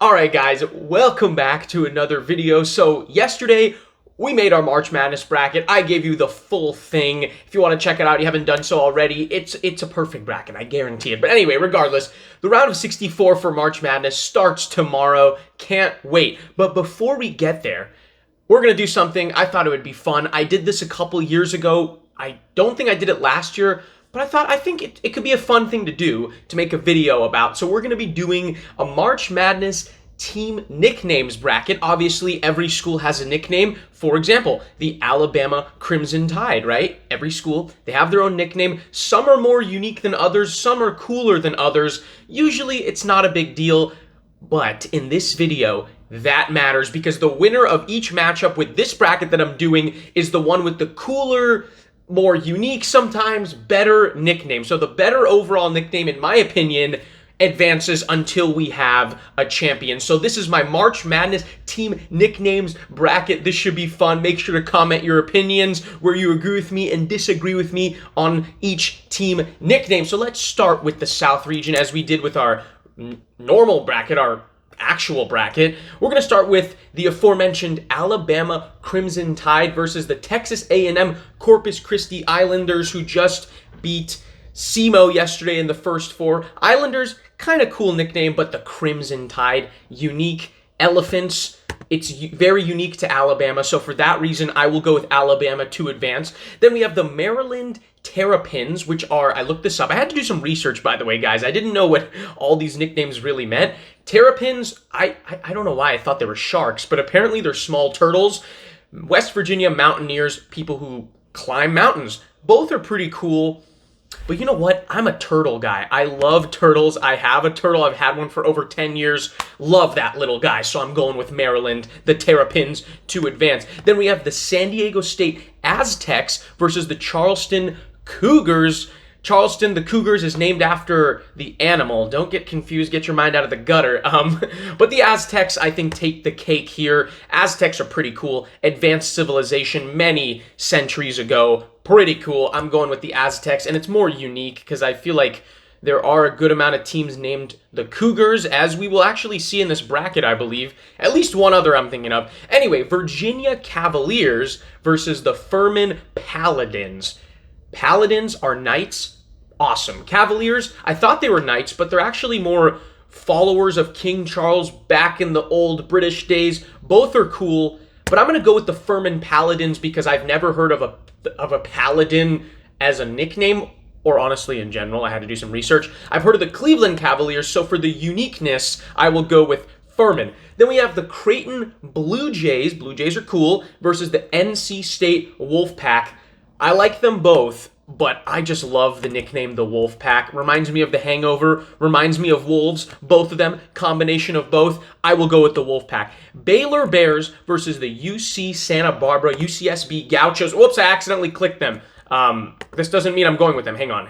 Alright guys, welcome back to another video. So yesterday, we made our March Madness bracket. I gave you the full thing. If you want to check it out, you haven't done so already, it's a perfect bracket, I guarantee it. But anyway, regardless, the round of 64 for March Madness starts tomorrow. Can't wait. But before we get there, we're going to do something. I thought it would be fun. I did this a couple years ago. I don't think I did it last year, but I think it could be a fun thing to do, to make a video about. So we're going to be doing a March Madness team nicknames bracket. Obviously, every school has a nickname. For example, the Alabama Crimson Tide, right? Every school, they have their own nickname. Some are more unique than others. Some are cooler than others. Usually, it's not a big deal. But in this video, that matters because the winner of each matchup with this bracket that I'm doing is the one with the cooler, more unique, sometimes better nickname. So the better overall nickname, in my opinion, advances until we have a champion. So this is my March Madness team nicknames bracket. This should be fun. Make sure to comment your opinions, where you agree with me and disagree with me on each team nickname. So let's start with the South region as we did with our normal bracket, our actual bracket. We're going to start with the aforementioned Alabama Crimson Tide versus the Texas A&M Corpus Christi Islanders, who just beat SEMO yesterday in the first four. Islanders, kind of cool nickname, but the Crimson Tide, unique. Elephants, it's very unique to Alabama, so for that reason, I will go with Alabama to advance. Then we have the Maryland Terrapins, which are, I looked this up. I had to do some research, by the way, guys. I didn't know what all these nicknames really meant. Terrapins, I don't know why I thought they were sharks, but apparently they're small turtles. West Virginia Mountaineers, people who climb mountains. Both are pretty cool. But you know what? I'm a turtle guy. I love turtles. I have a turtle. I've had one for over 10 years. Love that little guy. So I'm going with Maryland, the Terrapins, to advance. Then we have the San Diego State Aztecs versus the Charleston Cougars. Charleston, the Cougars, is named after the animal. Don't get confused. Get your mind out of the gutter. But the Aztecs, I think, take the cake here. Aztecs are pretty cool. Advanced civilization many centuries ago. Pretty cool. I'm going with the Aztecs, and it's more unique because I feel like there are a good amount of teams named the Cougars, as we will actually see in this bracket, I believe. At least one other I'm thinking of. Anyway, Virginia Cavaliers versus the Furman Paladins. Paladins are knights. Awesome. Cavaliers, I thought they were knights, but they're actually more followers of King Charles back in the old British days. Both are cool, but I'm going to go with the Furman Paladins because I've never heard of a paladin as a nickname, or honestly in general. I had to do some research. I've heard of the Cleveland Cavaliers, so for the uniqueness, I will go with Furman. Then we have the Creighton Blue Jays. Blue Jays are cool, versus the NC State Wolfpack. I like them both, but I just love the nickname the Wolfpack. Reminds me of The Hangover, reminds me of Wolves, both of them, combination of both. I will go with the Wolfpack. Baylor Bears versus the UC Santa Barbara, UCSB Gauchos. Whoops, I accidentally clicked them. This doesn't mean I'm going with them. Hang on.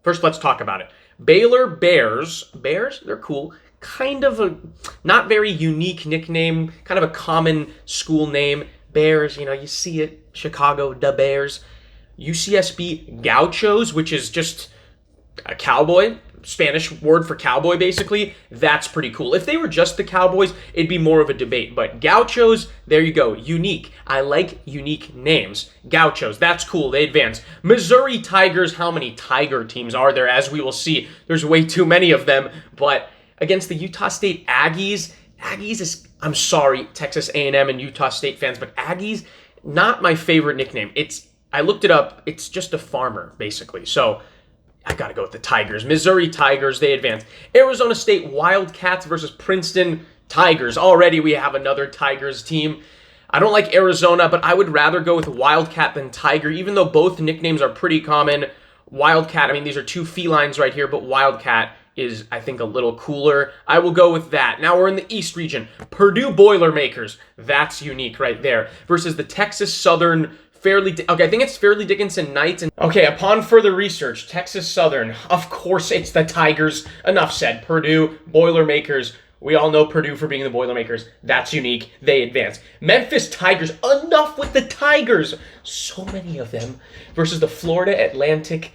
First, let's talk about it. Baylor Bears, they're cool. Kind of a not very unique nickname, kind of a common school name. Bears, you see it, Chicago, the Bears. UCSB Gauchos, which is just a cowboy, Spanish word for cowboy, basically. That's pretty cool. If they were just the Cowboys, it'd be more of a debate. But Gauchos, there you go. Unique. I like unique names. Gauchos, that's cool. They advance. Missouri Tigers, how many Tiger teams are there? As we will see, there's way too many of them. But against the Utah State Aggies is, I'm sorry, Texas A&M and Utah State fans, but Aggies, not my favorite nickname. I looked it up. It's just a farmer, basically. So I got to go with the Tigers. Missouri Tigers, they advance. Arizona State Wildcats versus Princeton Tigers. Already we have another Tigers team. I don't like Arizona, but I would rather go with Wildcat than Tiger, even though both nicknames are pretty common. Wildcat, these are two felines right here, but Wildcat is, I think, a little cooler. I will go with that. Now we're in the East region. Purdue Boilermakers. That's unique right there. Versus the Texas Southern I think it's Fairleigh Dickinson Knights. Okay, upon further research, Texas Southern, of course it's the Tigers. Enough said. Purdue, Boilermakers. We all know Purdue for being the Boilermakers. That's unique. They advance. Memphis Tigers. Enough with the Tigers. So many of them. Versus the Florida Atlantic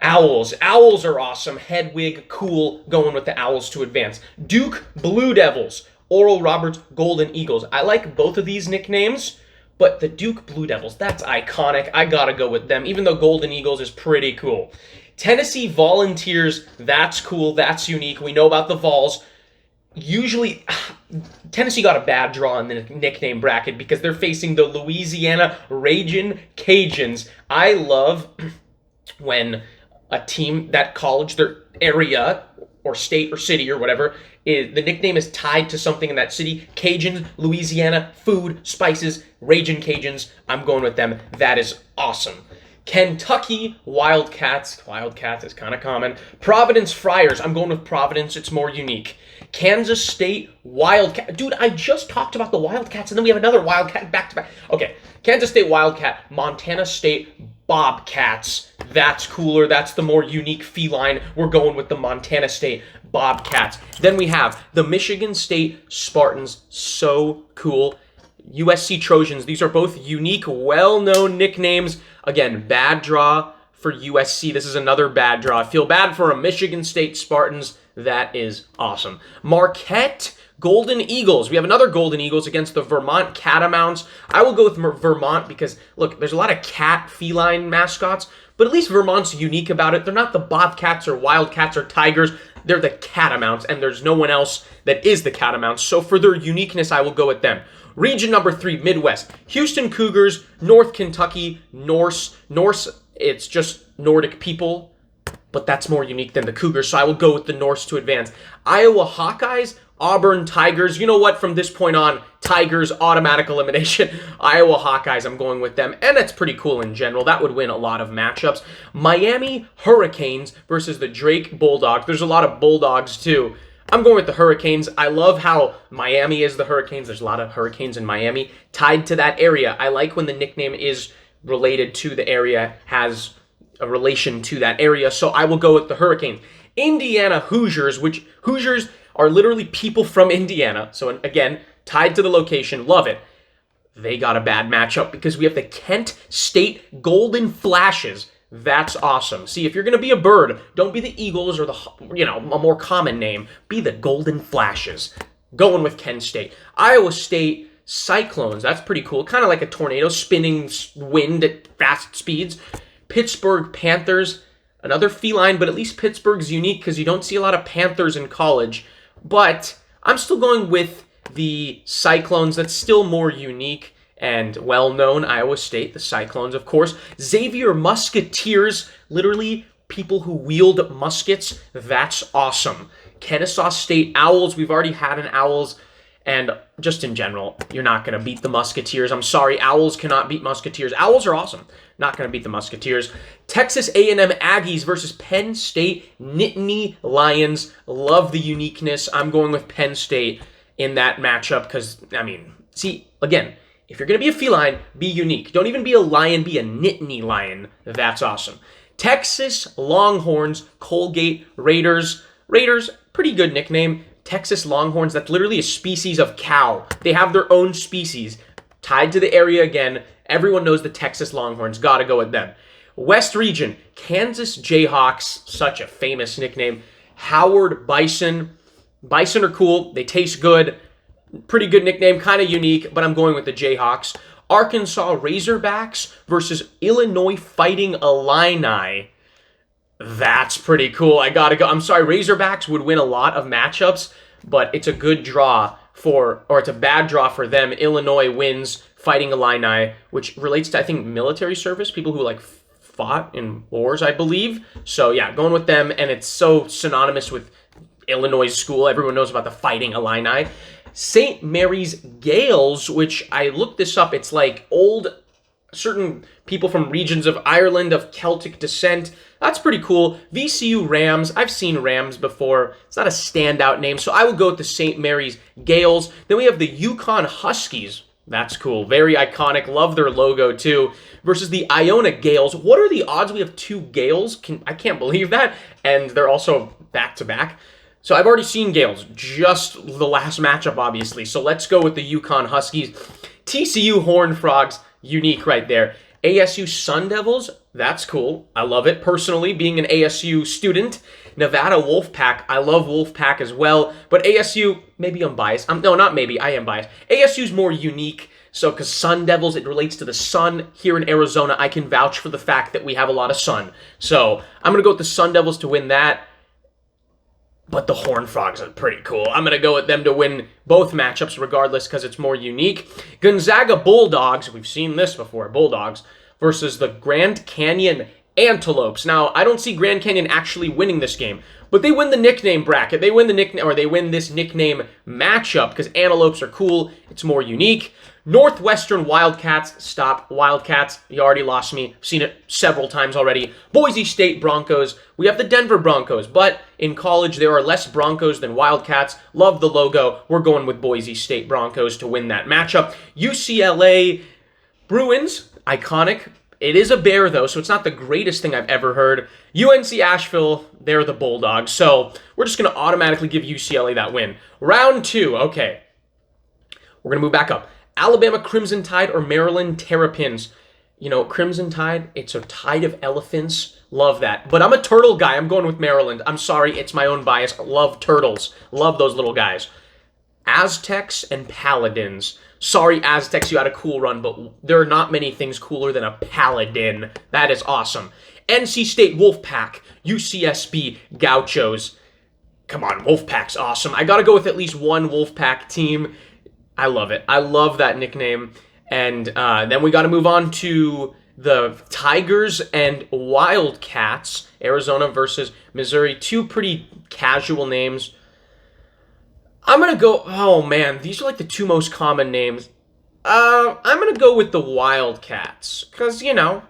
Owls. Owls are awesome. Hedwig, cool. Going with the Owls to advance. Duke Blue Devils. Oral Roberts Golden Eagles. I like both of these nicknames, but the Duke Blue Devils, that's iconic. I gotta go with them, even though Golden Eagles is pretty cool. Tennessee Volunteers, that's cool. That's unique. We know about the Vols. Usually, Tennessee got a bad draw in the nickname bracket because they're facing the Louisiana Ragin' Cajuns. I love when a team, that college, their area or state or city or whatever, the nickname is tied to something in that city. Cajuns, Louisiana, food, spices, Ragin' Cajuns. I'm going with them. That is awesome. Kentucky Wildcats. Wildcats is kind of common. Providence Friars. I'm going with Providence. It's more unique. Kansas State Wildcat. Dude, I just talked about the Wildcats, and then we have another Wildcat back-to-back. Okay, Kansas State Wildcat. Montana State Bobcats. That's cooler. That's the more unique feline. We're going with the Montana State Bobcats. Then we have the Michigan State Spartans. So cool. USC Trojans. These are both unique, well-known nicknames. Again, bad draw for USC. This is another bad draw. I feel bad for a Michigan State Spartans. That is awesome. Marquette Golden Eagles. We have another Golden Eagles against the Vermont Catamounts. I will go with Vermont because, look, there's a lot of cat feline mascots, but at least Vermont's unique about it. They're not the Bobcats or Wildcats or Tigers. They're the Catamounts, and there's no one else that is the Catamounts. So for their uniqueness, I will go with them. Region number 3, Midwest. Houston Cougars, North Kentucky, Norse. Norse, it's just Nordic people, but that's more unique than the Cougars, so I will go with the Norse to advance. Iowa Hawkeyes, Auburn Tigers. You know what? From this point on, Tigers, automatic elimination. Iowa Hawkeyes, I'm going with them, and that's pretty cool in general. That would win a lot of matchups. Miami Hurricanes versus the Drake Bulldogs. There's a lot of Bulldogs, too. I'm going with the Hurricanes. I love how Miami is the Hurricanes. There's a lot of Hurricanes in Miami tied to that area. I like when the nickname is related to the area, has a relation to that area, so I will go with the Hurricanes. Indiana Hoosiers, which Hoosiers are literally people from Indiana, so again, tied to the location. Love it. They got a bad matchup because we have the Kent State Golden Flashes. That's awesome. See, if you're going to be a bird, don't be the Eagles or a more common name. Be the Golden Flashes. Going with Kent State. Iowa State Cyclones. That's pretty cool. Kind of like a tornado, spinning wind at fast speeds. Pittsburgh Panthers. Another feline, but at least Pittsburgh's unique because you don't see a lot of Panthers in college. But I'm still going with the Cyclones. That's still more unique and well-known. Iowa State, the Cyclones, of course. Xavier Musketeers, literally people who wield muskets. That's awesome. Kennesaw State Owls. We've already had an Owls. And just in general, you're not going to beat the Musketeers. I'm sorry, Owls cannot beat Musketeers. Owls are awesome. Not going to beat the Musketeers. Texas A&M Aggies versus Penn State Nittany Lions. Love the uniqueness. I'm going with Penn State in that matchup because, see, again, if you're going to be a feline, be unique. Don't even be a lion, be a Nittany lion. That's awesome. Texas Longhorns, Colgate Raiders. Raiders, pretty good nickname. Texas Longhorns, that's literally a species of cow. They have their own species tied to the area again. Everyone knows the Texas Longhorns. Gotta go with them. West Region, Kansas Jayhawks, such a famous nickname. Howard Bison. Bison are cool. They taste good. Pretty good nickname, kind of unique, but I'm going with the Jayhawks. Arkansas Razorbacks versus Illinois Fighting Illini. That's pretty cool. I gotta go. I'm sorry, Razorbacks would win a lot of matchups, but it's a good draw it's a bad draw for them. Illinois wins Fighting Illini, which relates to, I think, military service, people who fought in wars, I believe. So yeah, going with them, and it's so synonymous with Illinois school. Everyone knows about the Fighting Illini. St. Mary's Gales, which I looked this up, it's like certain people from regions of Ireland of Celtic descent. That's pretty cool. VCU Rams. I've seen Rams before. It's not a standout name, so I will go with the St. Mary's Gales. Then we have the Yukon Huskies. That's cool. Very iconic. Love their logo, too. Versus the Iona Gales. What are the odds we have two Gales? I can't believe that. And they're also back-to-back. So I've already seen Gales. Just the last matchup, obviously. So let's go with the Yukon Huskies. TCU Horned Frogs. Unique right there. ASU Sun Devils, That's cool. I love it. Personally, being an ASU student, Nevada Wolfpack, I love Wolfpack as well. But ASU, maybe I'm biased. No, not maybe. I am biased. ASU's more unique. So, because Sun Devils, it relates to the sun. Here in Arizona, I can vouch for the fact that we have a lot of sun. So, I'm going to go with the Sun Devils to win that. But the Horned Frogs are pretty cool. I'm going to go with them to win both matchups regardless because it's more unique. Gonzaga Bulldogs, we've seen this before, Bulldogs, versus the Grand Canyon Antelopes. Now, I don't see Grand Canyon actually winning this game, but they win the nickname bracket. They win the nickname, or they win this nickname matchup because antelopes are cool. It's more unique. Northwestern Wildcats, stop. Wildcats, you already lost me. I've seen it several times already. Boise State Broncos. We have the Denver Broncos, but in college there are less Broncos than Wildcats. Love the logo. We're going with Boise State Broncos to win that matchup. UCLA Bruins, iconic. It is a bear, though, so it's not the greatest thing I've ever heard. UNC Asheville, they're the Bulldogs, so we're just going to automatically give UCLA that win. Round 2, okay. We're going to move back up. Alabama Crimson Tide or Maryland Terrapins. You know, Crimson Tide, it's a tide of elephants. Love that. But I'm a turtle guy. I'm going with Maryland. I'm sorry, it's my own bias. Love turtles. Love those little guys. Aztecs and Paladins. Sorry, Aztecs, you had a cool run, but there are not many things cooler than a Paladin. That is awesome. NC State Wolfpack. UCSB Gauchos. Come on, Wolfpack's awesome. I got to go with at least one Wolfpack team. I love it. I love that nickname. And then we got to move on to the Tigers and Wildcats. Arizona versus Missouri. Two pretty casual names. I'm going to go... Oh, man. These are like the two most common names. I'm going to go with the Wildcats. Because, you know,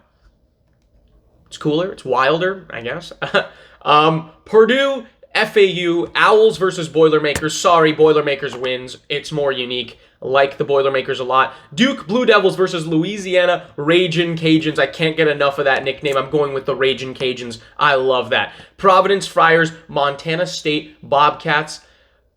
it's cooler. It's wilder, I guess. Purdue... FAU, Owls versus Boilermakers. Sorry, Boilermakers wins. It's more unique. Like the Boilermakers a lot. Duke Blue Devils versus Louisiana Ragin' Cajuns. I can't get enough of that nickname. I'm going with the Ragin' Cajuns. I love that. Providence Friars, Montana State Bobcats.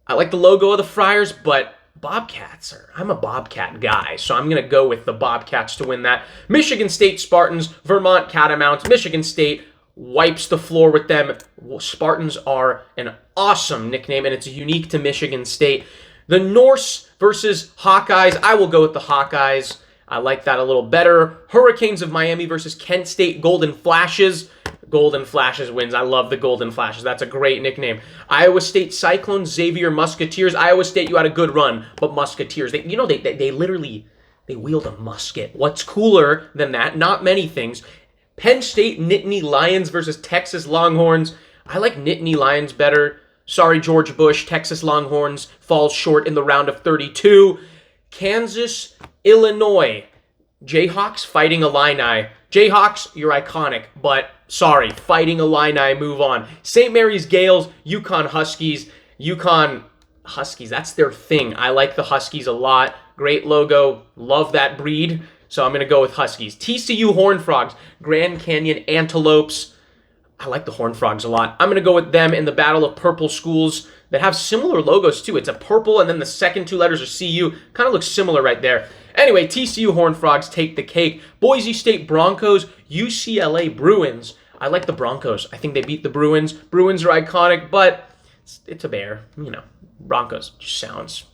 I like the logo of the Friars, but Bobcats I'm a Bobcat guy, so I'm going to go with the Bobcats to win that. Michigan State Spartans, Vermont Catamounts. Michigan State wipes the floor with them. Spartans are an awesome nickname, and it's unique to Michigan State. The Norse versus Hawkeyes. I will go with the Hawkeyes. I like that a little better. Hurricanes of Miami versus Kent State Golden Flashes. Golden Flashes wins. I love the Golden Flashes. That's a great nickname. Iowa State Cyclones, Xavier Musketeers. Iowa State, you had a good run, but Musketeers, they literally, they wield a musket. What's cooler than that? Not many things. Penn State Nittany Lions versus Texas Longhorns. I like Nittany Lions better. Sorry, George Bush. Texas Longhorns falls short in the round of 32. Kansas, Illinois. Jayhawks Fighting Illini. Jayhawks, you're iconic, but sorry, Fighting Illini, move on. St. Mary's Gales, Yukon Huskies. Yukon Huskies, that's their thing. I like the Huskies a lot. Great logo. Love that breed. So I'm going to go with Huskies. TCU Horned Frogs, Grand Canyon Antelopes. I like the Horned Frogs a lot. I'm going to go with them in the Battle of Purple Schools that have similar logos too. It's a purple and then the second two letters are CU. Kind of looks similar right there. Anyway, TCU Horned Frogs take the cake. Boise State Broncos, UCLA Bruins. I like the Broncos. I think they beat the Bruins. Bruins are iconic, but it's a bear. You know, Broncos just sounds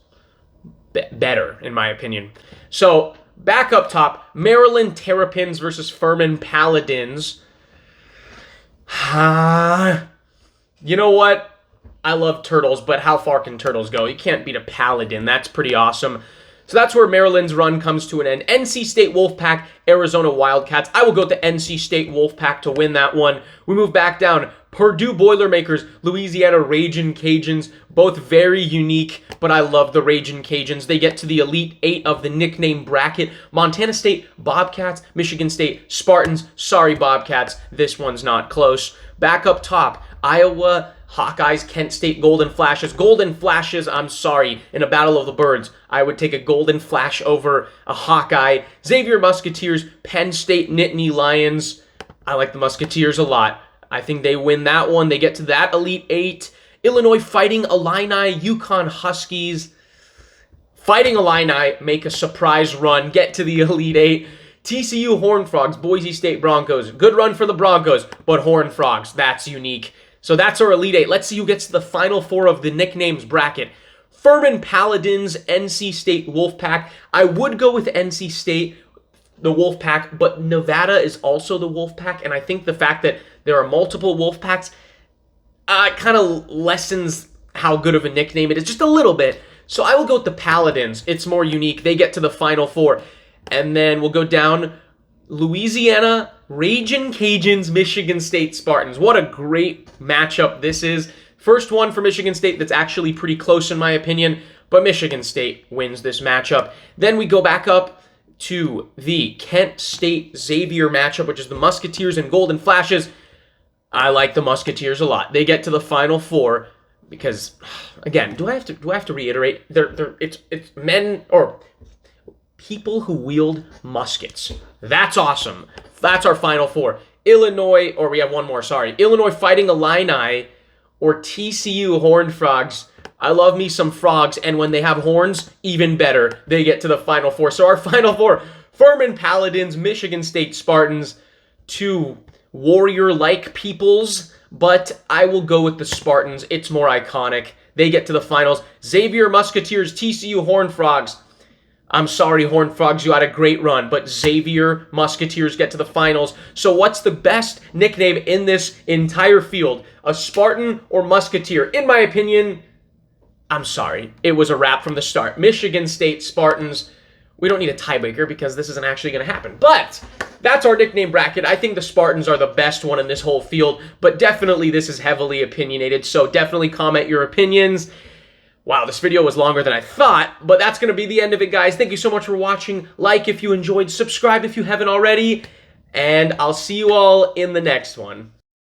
better in my opinion. So... back up top, Maryland Terrapins versus Furman Paladins. You know what? I love turtles, but how far can turtles go? You can't beat a Paladin. That's pretty awesome. So that's where Maryland's run comes to an end. NC State Wolfpack, Arizona Wildcats. I will go with the NC State Wolfpack to win that one. We move back down. Purdue Boilermakers, Louisiana Ragin' Cajuns. Both very unique, but I love the Ragin' Cajuns. They get to the Elite Eight of the nickname bracket. Montana State Bobcats, Michigan State Spartans. Sorry, Bobcats. This one's not close. Back up top, Iowa Hawkeyes, Kent State Golden Flashes. Golden Flashes, I'm sorry, in a battle of the birds, I would take a Golden Flash over a Hawkeye. Xavier Musketeers, Penn State Nittany Lions. I like the Musketeers a lot. I think they win that one. They get to that Elite Eight. Illinois Fighting Illini, Yukon Huskies. Fighting Illini make a surprise run, get to the Elite Eight. TCU Horned Frogs, Boise State Broncos. Good run for the Broncos, but Horned Frogs, that's unique. So that's our Elite Eight. Let's see who gets to the Final Four of the nicknames bracket. Furman Paladins, NC State Wolfpack. I would go with NC State, the Wolfpack, but Nevada is also the Wolfpack, and I think the fact that there are multiple Wolfpacks kind of lessens how good of a nickname it is, just a little bit. So I will go with the Paladins. It's more unique. They get to the Final Four. And then we'll go down Louisiana, Ragin' Cajuns, Michigan State Spartans. What a great matchup this is. First one for Michigan State that's actually pretty close in my opinion, but Michigan State wins this matchup. Then we go back up to the Kent State Xavier matchup, which is the Musketeers and Golden Flashes. I like the Musketeers a lot. They get to the Final Four because, again, do I have to reiterate? It's men or people who wield muskets. That's awesome. That's our Final Four. Illinois, or we have one more, sorry. Illinois Fighting Illini or TCU Horned Frogs. I love me some frogs, and when they have horns, even better. They get to the Final Four. So our Final Four, Furman Paladins, Michigan State Spartans, two warrior-like peoples, but I will go with the Spartans. It's more iconic. They get to the finals. Xavier Musketeers, TCU Horned Frogs. I'm sorry, Horned Frogs, you had a great run, but Xavier Musketeers get to the finals. So what's the best nickname in this entire field? A Spartan or Musketeer? In my opinion, I'm sorry, it was a wrap from the start. Michigan State Spartans. We don't need a tiebreaker because this isn't actually going to happen. But that's our nickname bracket. I think the Spartans are the best one in this whole field, but definitely this is heavily opinionated, so definitely comment your opinions. Wow, this video was longer than I thought, but that's going to be the end of it, guys. Thank you so much for watching. Like if you enjoyed, subscribe if you haven't already, and I'll see you all in the next one.